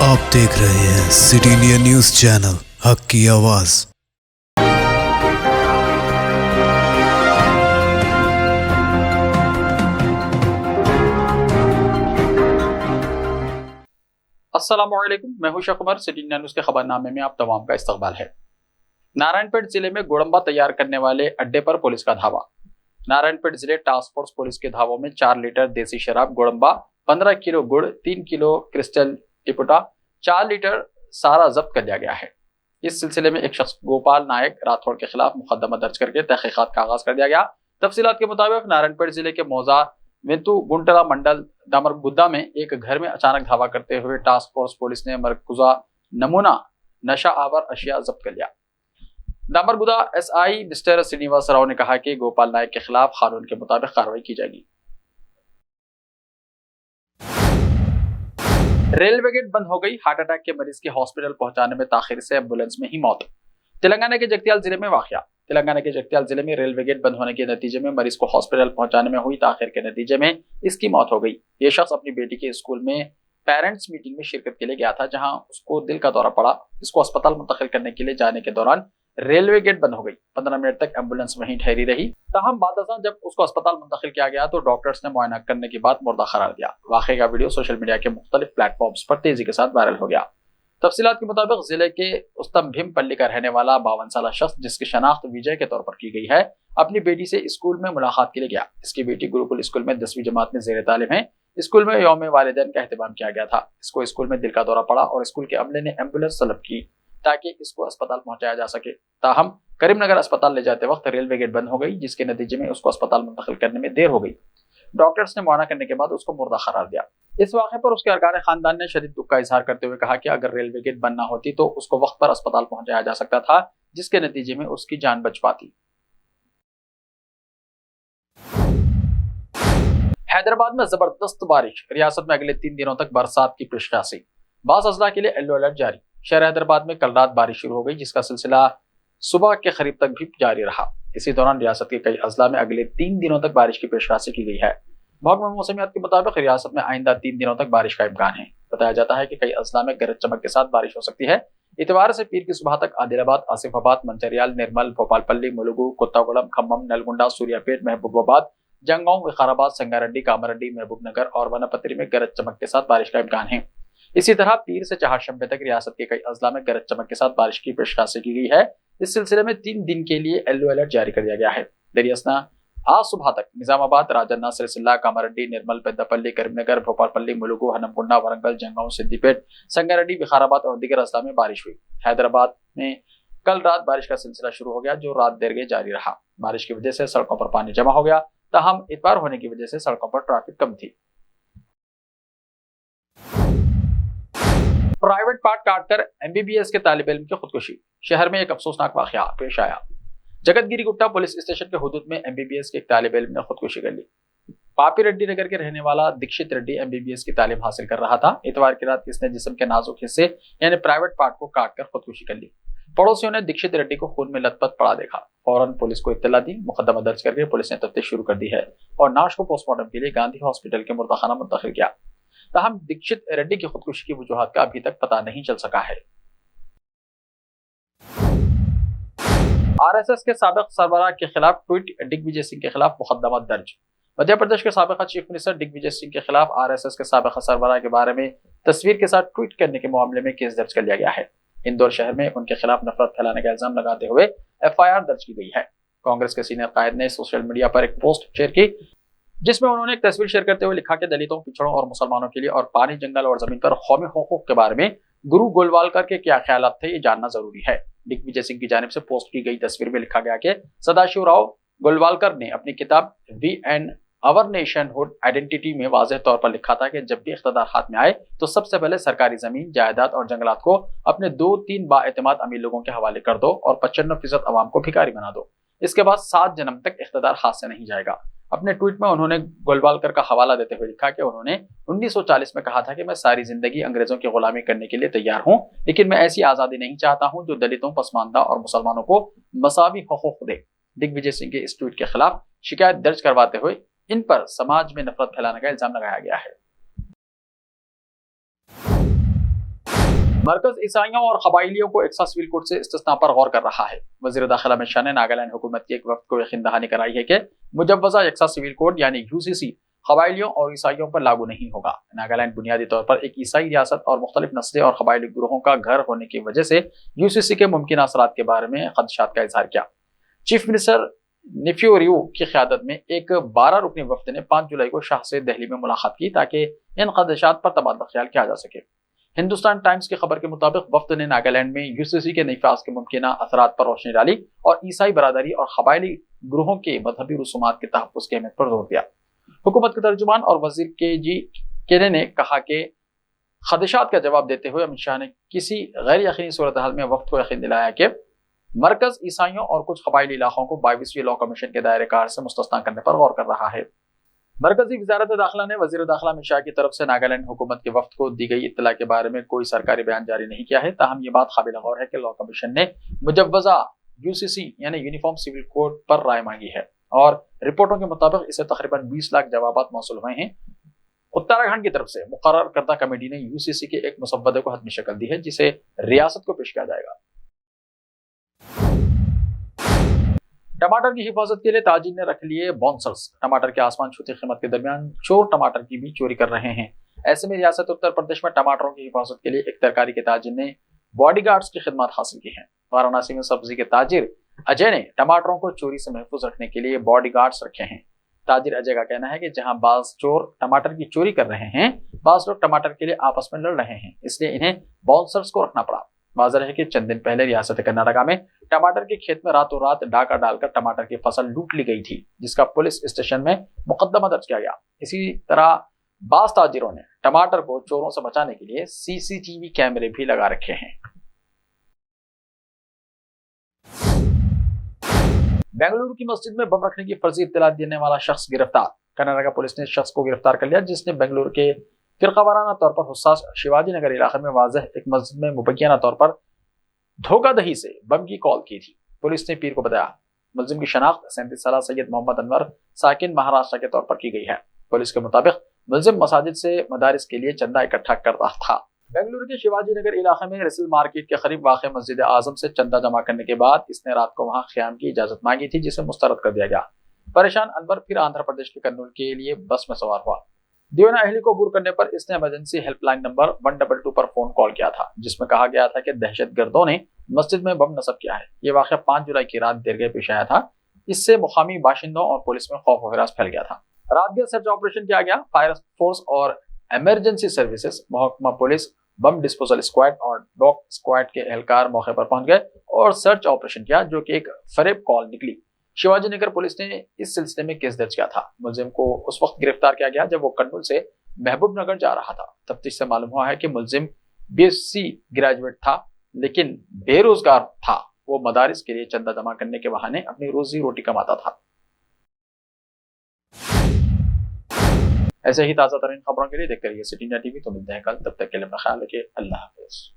आप देख रहे हैं सिटी इंडिया न्यूज चैनल, हक की आवाज। अस्सलामुअलैकुम, मैं हूं शकुमर। सिटी इंडिया न्यूज के खबरनामे में आप तमाम का इस्तकबाल है। नारायणपेट जिले में गुड़म्बा तैयार करने वाले अड्डे पर पुलिस का धावा। नारायणपेट जिले टास्क फोर्स पुलिस के धावों में 4 लीटर देसी शराब गुड़म्बा, 15 किलो गुड़, 3 किलो क्रिस्टल टिपुटा, 4 लीटर सारा जब्त कर लिया गया है। इस सिलसिले में एक शख्स गोपाल नायक राठौड़ के खिलाफ मुकदमा दर्ज करके तहकीकात का आगाज कर दिया गया। तफसीलात के मुताबिक नारायणपेट जिले के मौजा वेतु गुंटला मंडल दामरगुद्दा में एक घर में अचानक धावा करते हुए टास्क फोर्स पुलिस ने मरकुजा नमूना नशा आवर अशिया जब्त कर लिया। दामरगुद्दा एसआई मिस्टर श्रीनिवास राव ने कहा कि गोपाल नायक के खिलाफ कानून के मुताबिक कार्रवाई की जाएगी। रेलवे गेट बंद हो गई, हार्ट अटैक के मरीज के हॉस्पिटल पहुंचाने में ताखिर से एम्बुलेंस में ही मौत। तेलंगाना के जगतियाल जिले में वाकया। तेलंगाना के जगतियाल जिले में रेलवे गेट बंद होने के नतीजे में मरीज को हॉस्पिटल पहुंचाने में हुई ताखिर के नतीजे में इसकी मौत हो गई। ये शख्स अपनी बेटी के स्कूल में पेरेंट्स मीटिंग में शिरकत के लिए गया था, जहां उसको दिल का दौरा पड़ा। इसको अस्पताल मुंतकिल करने के लिए जाने के दौरान रेलवे गेट बंद हो गई। 15 मिनट तक एम्बुलेंस वहीं ठहरी रही। ताहम बादशाह जब उसको अस्पताल मुंतकिल किया गया तो डॉक्टर्स ने मुआयना करने के बाद मुर्दा करार दिया। वाकई का वीडियो सोशल मीडिया के मुख्तलिफ प्लेटफॉर्म्स पर तेजी के साथ वायरल हो गया। तफसीलात के मुताबिक जिले के उस्तम भीमपल्ली का रहने वाला 52 साल शख्स, जिसकी शनाख्त विजय के तौर पर की गई है, अपनी बेटी से स्कूल में मुलाकात के लिए गया। इसकी बेटी गुरुकुल स्कूल में 10वीं जमात में जेर तालीम है। स्कूल में यौम वालिदैन का एहतमाम किया गया था। इसको स्कूल में दिल का दौरा पड़ा और स्कूल के अमले ने एम्बुलेंस तलब की ताकि इसको अस्पताल पहुंचाया जा सके। ताहम करीमनगर अस्पताल ले जाते वक्त रेलवे गेट बंद हो गई, जिसके नतीजे में उसको अस्पताल मुंतकिल करने में देर हो गई। डॉक्टर्स ने मुआयना करने के बाद उसको मुर्दा करार दिया। इस वाक़े पर उसके अरकान खानदान ने शदीद दुख का इजहार करते हुए कहा कि अगर रेलवे गेट बंद ना होती तो उसको वक्त पर अस्पताल पहुंचाया जा सकता था, जिसके नतीजे में उसकी जान बच पाती। हैदराबाद में जबरदस्त बारिश, रियासत में अगले 3 दिनों तक बरसात की पेशकशी। बास अजला के लिए येलो अलर्ट जारी। शहर हैदराबाद में कल रात बारिश शुरू हो गई, जिसका सिलसिला सुबह के करीब तक भी जारी रहा। इसी दौरान रियासत के कई अजला में अगले 3 दिनों तक बारिश की पेशकशी की गई है। महकमा मौसमियात के मुताबिक रियासत में आइंदा 3 दिनों तक बारिश का इम्कान है। बताया जाता है कि कई अजला में गरज चमक के साथ बारिश हो सकती है। इतवार से पीर की सुबह तक आदिलाबाद, आसिफाबाद, मंचरियाल, निर्मल, भोपालपल्ली, मुलुगु, कोत्तागुड़म, खम्मम, नलगुंडा, सूर्यापेट, महबूबाबाद, जंगांव, विकाराबाद, संगारेड्डी, कामारेड्डी, महबूबनगर और वनपत्री में गरज चमक के साथ बारिश का इम्कान है। इसी तरह पीर से चहारशंबे तक रियासत के कई अजला में गरज चमक के साथ बारिश की पेशकशी की गई है। इस सिलसिले में 3 दिन के लिए येलो अलर्ट जारी कर दिया गया है। दरियासना आज सुबह तक निजामाबाद, राजन्ना, सिरसिल्ला, कामारेड्डी, निर्मल, पेद्दापल्ली, करीमनगर, भोपालपल्ली, मुलुगु, हनमकुंडा, वरंगल, जंगांव, सिद्दीपेट, संगारेड्डी, विकाराबाद और दीगर अजला में बारिश हुई। हैदराबाद में कल रात बारिश का सिलसिला शुरू हो गया, जो रात देर गए जारी रहा। बारिश की वजह से सड़कों पर पानी जमा हो गया। ताहम इतवार होने की वजह से सड़कों पर ट्रैफिक कम थी। प्राइवेट पार्ट काटकर एमबीबीएस के तालिब इल्म की खुदकुशी। शहर में एक अफसोसनाक वाकया पेश आया। जगतगिरी गुट्टा पुलिस स्टेशन के हुदूद में एमबीबीएस के एक तालिब इल्म ने खुदकुशी कर ली। पापी रेड्डी नगर के रहने वाला दीक्षित रेड्डी एमबीबीएस की तालीम हासिल कर रहा था। इतवार की रात इसने जिस्म के नाजुक हिस्से यानी प्राइवेट पार्ट को काटकर खुदकुशी कर ली। पड़ोसियों ने दीक्षित रेड्डी को खून में लथपथ पड़ा देखा। फौरन पुलिस को इत्तला दी। मुकदमा दर्ज करके पुलिस ने तफ्तीश शुरू कर दी है और नाश को पोस्टमार्टम के लिए गांधी हॉस्पिटल के मुर्दाखाना मुंतकिल किया। ताहम दीक्षित रेड्डी की खुदकुशी की वजूहात का अभी तक पता नहीं चल सका है। आरएसएस के साबिक सरबराह के खिलाफ ट्वीट, दिग्विजय सिंह के खिलाफ मुकदमा दर्ज। मध्य प्रदेश के साबिक चीफ मिनिस्टर दिग्विजय सिंह के खिलाफ आरएसएस के साबिक सरबराह के बारे में तस्वीर के साथ ट्वीट करने के मामले में केस दर्ज कर लिया गया है। इंदौर शहर में उनके खिलाफ नफरत फैलाने का इल्जाम लगाते हुए एफआईआर दर्ज की गई है। कांग्रेस के सीनियर कायद ने सोशल मीडिया पर एक पोस्ट शेयर की, जिसमें उन्होंने एक तस्वीर शेयर करते हुए लिखा कि दलितों, पिछड़ों और मुसलमानों के लिए और पानी, जंगल और जमीन पर कौमी हुकूक के बारे में गुरु गोलवालकर के क्या ख्यालात थे, ये जानना जरूरी है। दिग्विजय सिंह की जानिब से पोस्ट की गई तस्वीर में लिखा गया कि सदाशिवराव गोलवालकर ने अपनी किताब we and our nationhood identity में वाज़ेह तौर पर लिखा था कि जब भी इख्तिदार हाथ में आए तो सबसे पहले सरकारी जमीन, जायदाद और जंगलात को अपने 2-3 बाएतमाद अमीर लोगों के हवाले कर दो और 95% अवाम को भिखारी बना दो। इसके बाद 7 जन्म तक इख्तिदार हाथ से नहीं जाएगा। अपने ट्वीट में उन्होंने गोलवालकर का हवाला देते हुए लिखा कि उन्होंने 1940 में कहा था कि मैं सारी जिंदगी अंग्रेजों की गुलामी करने के लिए तैयार हूं, लेकिन मैं ऐसी आजादी नहीं चाहता हूं जो दलितों, पसमानदा और मुसलमानों को मसावी हुकूक दे। दिग्विजय सिंह के इस ट्वीट के खिलाफ शिकायत दर्ज करवाते हुए इन पर समाज में नफरत फैलाने का इल्जाम लगाया गया है। मरकज ईसाइयों और कबाइलियों को एक सिविल कोड से इस्तिस्ना पर गौर कर रहा है। वजीर दाखिला अमित शाह ने नागालैंड हुकूमत की एक वक्त को यकीन दहानी कराई है कि मुजव्वजा यकसा सिविल कोड यानी यूसीसी कबाइलियों और ईसाइयों पर लागू नहीं होगा। नागालैंड बुनियादी तौर पर एक ईसाई रियासत और मुख्तलिफ नस्लें और कबाइली ग्रोहों का घर होने की वजह से यूसीसी के मुमकिन असरात के बारे में खदशात का इजहार किया। चीफ मिनिस्टर निफ्यू रियो की क़यादत में एक 12 रुकनी वफ्द ने 5 जुलाई को शाह से दिल्ली में मुलाकात की ताकि इन खदशात पर तबादला ख्याल किया जा सके। हिंदुस्तान टाइम्स की खबर के मुताबिक वफ्द ने नागालैंड में यूसीसी के नफाज के मुमकिन असरात पर रोशनी डाली और ईसाई बरादरी और कबाइली ग्रोहों के मजहबी रसूमात के तहफ़्फ़ुज़ की अहमियत पर जोर दिया। हुकूमत के तर्जुमान और वजीर केने ने कहा कि खदशात का जवाब देते हुए अमित शाह ने किसी गैर यकीनी सूरत हाल में वफ्द को यकीन दिलाया कि मरकज ईसाइयों और कुछ कबाइली इलाकों को 22वीं लॉ कमीशन के दायरे कार से मुस्तस्ना करने पर गौर कर रहा है। मरकजी वजारत दाखिला ने वजीर दाखिला अमित शाह की तरफ से नागालैंड हुकूमत के वफ्द को दी गई इत्तला के बारे में कोई सरकारी बयान जारी नहीं किया है। ताहम ये बात काबिल गौर है कि लॉ कमीशन ने मुजव्वजा यूसीसी यानी यूनिफॉर्म सिविल कोड पर राय मांगी है और रिपोर्टों के मुताबिक इसे तकरीबन 20 लाख जवाबात मौसूल हुए हैं। उत्तराखंड की तरफ से मुकर्रर करदा कमेटी ने यूसीसी के एक मुसव्वदे को हतमी शक्ल दी है जिसे रियासत को पेश किया जाएगा। टमाटर की हिफाजत के लिए ताजिर ने रख लिए बाउंसर्स। टमाटर के आसमान छूती कीमत के दरमियान चोर टमाटर की भी चोरी कर रहे हैं। ऐसे में रियासत उत्तर प्रदेश में टमाटरों की हिफाजत के लिए एक तरकारी के ताजिर ने बॉडीगार्ड्स की खिदमत हासिल की है। वाराणसी में सब्जी के ताजिर अजय ने टमाटरों को चोरी से महफूज रखने के लिए बॉडीगार्ड्स रखे हैं। ताजिर अजय का कहना है कि जहां बाज चोर टमाटर की चोरी कर रहे हैं, बाज लोग टमाटर के लिए आपस में लड़ रहे हैं, इसलिए इन्हें बाउंसर्स को रखना पड़ा। वाज़ेह है कि चंद दिन पहले रियासत कर्नाटका में टमाटर के खेत में रातों रात डाका डालकर टमाटर की फसल लूट ली गई थी, जिसका पुलिस स्टेशन में मुकदमा दर्ज किया गया। इसी तरह बाज ताजिरों ने टमाटर को चोरों से बचाने के लिए सीसीटीवी कैमरे भी लगा रखे हैं। बेंगलुरु की मस्जिद में बम रखने की फर्जी इत्तला देने वाला शख्स गिरफ्तार। कर्नाटका पुलिस ने शख्स को गिरफ्तार कर लिया जिसने बेंगलुरु के फिरकावाराना तौर पर हुस्सास शिवाजी नगर इलाके में वाज़ेह एक मस्जिद में मुबैयाना तौर पर धोखाधड़ी से बम की कॉल की थी। पुलिस ने पीर को बताया। मुलजिम की शनाख्त 37 साल सैयद मोहम्मद अनवर साकिन महाराष्ट्र के तौर पर की गई है। पुलिस के मुताबिक मुलजिम मसाजिद से मदारिस के लिए चंदा इकट्ठा कर रहा था। बेंगलुरु के शिवाजी नगर इलाके में रिसल मार्केट के करीब वाक़ मस्जिद आजम से चंदा जमा करने के बाद इसने रात को वहां क़याम की इजाजत मांगी थी, जिसे मुस्तरद कर दिया गया। परेशान अनवर फिर आंध्र प्रदेश के कर्नूल के लिए बस में सवार हुआ। दियोना अहली को अबूर करने पर इसने इमरजेंसी हेल्पलाइन नंबर 122 पर फोन कॉल किया था, जिसमें कहा गया था कि दहशतगर्दों ने मस्जिद में बम नस्ब किया है। ये वाक़या 5 जुलाई की रात देर गए पेश आया था। इससे मुकामी बाशिंदों और पुलिस में खौफ वगैरह फैल गया था। रात गए सर्च ऑपरेशन किया गया। फायर फोर्स और इमरजेंसी सर्विसेज, महकमा पुलिस, बम डिस्पोजल स्क्वाड और डॉग स्क्वाड के एहलकार मौके पर पहुंच गए और सर्च ऑपरेशन किया, जो कि एक फरेब कॉल निकली। शिवाजी नगर पुलिस ने इस सिलसिले में केस दर्ज किया था। मुलजिम को उस वक्त गिरफ्तार किया गया जब वो कर्नूल से महबूब नगर जा रहा था। तफ्तीश से मालूम हुआ है कि मुलजिम BSc ग्रेजुएट था, लेकिन बेरोजगार था। वो मदारिस के लिए चंदा जमा करने के बहाने अपनी रोजी रोटी कमाता था। ऐसे ही ताज़ा तरीन खबरों के लिए देखते रहिए सिटी इंडिया टीवी। तो मिलते हैं कल, तब तक के लिए अपना ख्याल रखिए। अल्लाह हाफिज।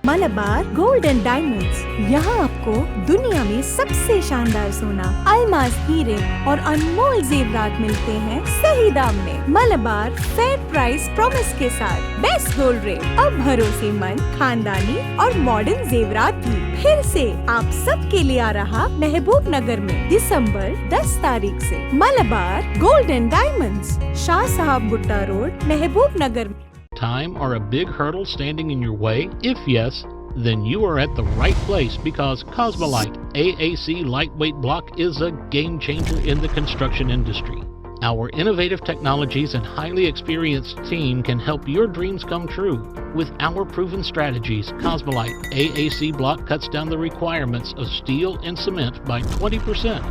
मलबार गोल्ड एंड डायमंड्स, यहाँ आपको दुनिया में सबसे शानदार सोना, अलमास हीरे और अनमोल जेवरात मिलते हैं सही दाम में। मलबार फेयर प्राइस प्रॉमिस के साथ बेस्ट गोल्ड रेट, अब भरोसेमंद, खानदानी और मॉडर्न जेवरात भी फिर से आप सब के लिए आ रहा महबूब नगर में दिसंबर 10 तारीख से। Malabar gold and diamonds, Shah साहब बुट्टा road, Mehboob Nagar. Time or a big hurdle standing in your way? If yes, then you are at the right place, because Cosmolite AAC lightweight block is a game changer in the construction industry. Our innovative technologies and highly experienced team can help your dreams come true. With our proven strategies, Cosmolite AAC block cuts down the requirements of steel and cement by 20%,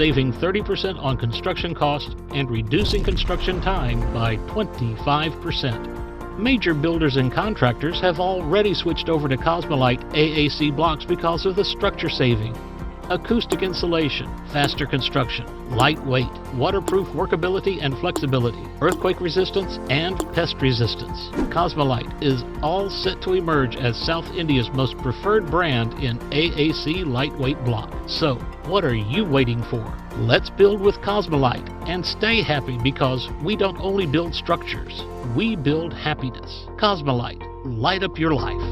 saving 30% on construction costs and reducing construction time by 25%. Major builders and contractors have already switched over to Cosmolite AAC blocks because of the structure saving. acoustic insulation, faster construction, lightweight, waterproof workability and flexibility, earthquake resistance, and pest resistance. Cosmolite is all set to emerge as South India's most preferred brand in AAC lightweight block. So, what are you waiting for? Let's build with Cosmolite and stay happy, because we don't only build structures, we build happiness. Cosmolite, light up your life.